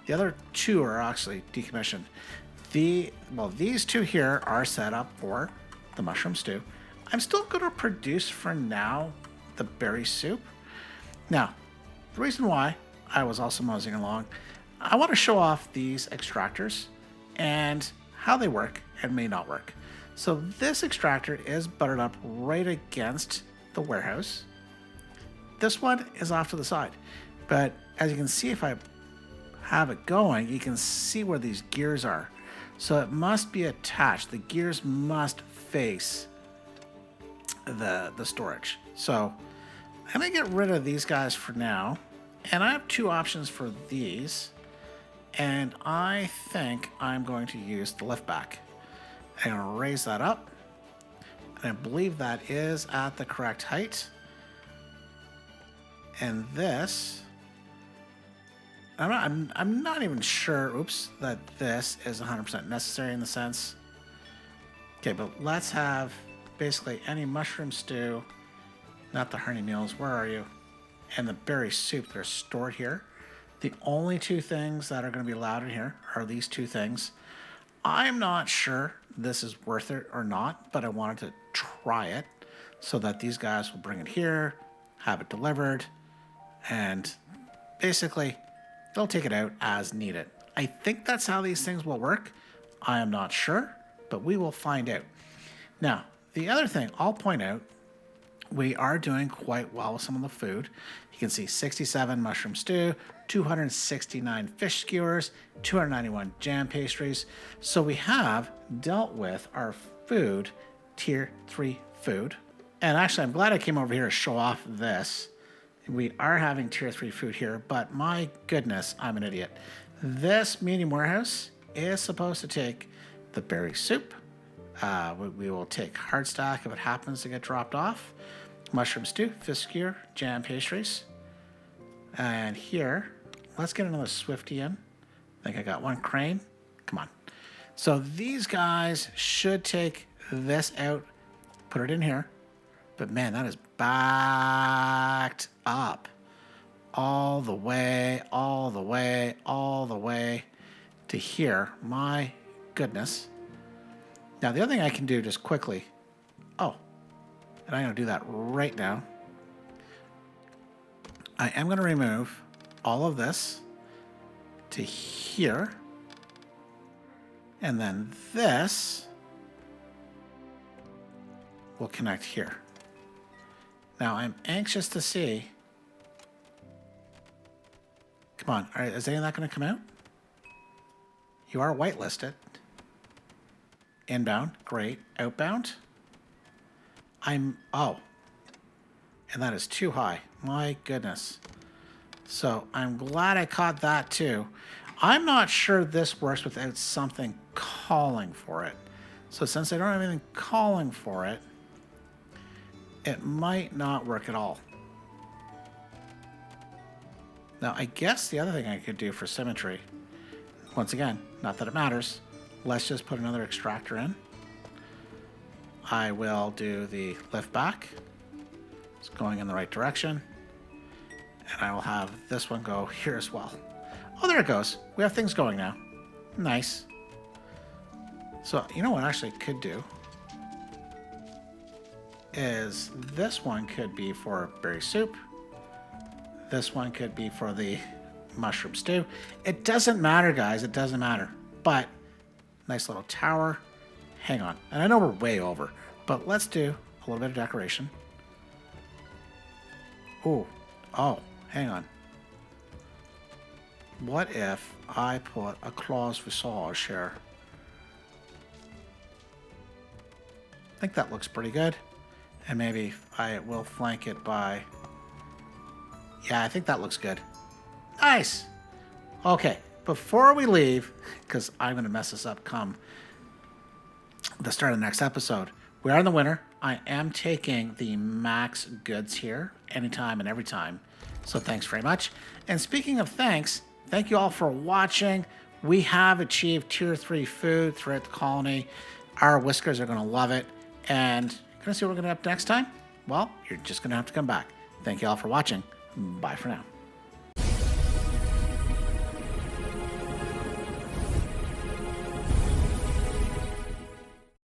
The other two are actually decommissioned. These two here are set up for the mushroom stew. I'm still going to produce for now the berry soup. Now, the reason why I was also moseying along, I want to show off these extractors and how they work and may not work. So this extractor is buttered up right against the warehouse. This one is off to the side. But as you can see, if I have it going, you can see where these gears are. So it must be attached. The gears must face the storage. So I'm going to get rid of these guys for now. And I have two options for these. And I think I'm going to use the lift back. I'm going to raise that up. And I believe that is at the correct height. And this, I'm not even sure, that this is 100% necessary in the sense. Okay, but let's have basically any mushroom stew, not the hearty meals, where are you? And the berry soup that are stored here. The only two things that are going to be allowed in here are these two things. I'm not sure this is worth it or not, but I wanted to try it so that these guys will bring it here, have it delivered, and basically they'll take it out as needed. I think that's how these things will work. I am not sure, but we will find out. Now, the other thing I'll point out, we are doing quite well with some of the food. You can see 67 mushroom stew, 269 fish skewers, 291 jam pastries. So we have dealt with our food, tier 3 food. And actually, I'm glad I came over here to show off this. We are having tier 3 food here, but my goodness, I'm an idiot. This medium warehouse is supposed to take the berry soup. We will take hard stack if it happens to get dropped off. Mushroom stew, fish skewer, jam pastries. And here, let's get another Swifty in. I think I got one crane. Come on. So these guys should take this out, put it in here. But man, that is backed up all the way to here. My goodness. Now, the other thing I can do just quickly, and I'm going to do that right now. I am going to remove all of this to here. And then this will connect here. Now, I'm anxious to see. Come on, all right, is any of that going to come out? You are whitelisted. Inbound, great. Outbound? And that is too high. My goodness. So I'm glad I caught that too. I'm not sure this works without something calling for it. So since I don't have anything calling for it, it might not work at all. Now, I guess the other thing I could do for symmetry, once again, not that it matters, let's just put another extractor in. I will do the lift back. It's going in the right direction. And I will have this one go here as well. Oh, there it goes. We have things going now. Nice. So, you know what I actually could do? Is this one could be for berry soup. This one could be for the mushroom stew. It doesn't matter, guys. It doesn't matter. But, nice little tower. Hang on. And I know we're way over, but let's do a little bit of decoration. Ooh. Oh, hang on. What if I put a claws visage here? I think that looks pretty good. And maybe I will flank it by... Yeah, I think that looks good. Nice! Okay, before we leave, because I'm going to mess this up come the start of the next episode, we are in the winter. I am taking the max goods here, anytime and every time. So thanks very much. And speaking of thanks, thank you all for watching. We have achieved tier 3 food throughout the colony. Our whiskers are going to love it. And you're going to see what we're going to do next time? Well, you're just going to have to come back. Thank you all for watching. Bye for now.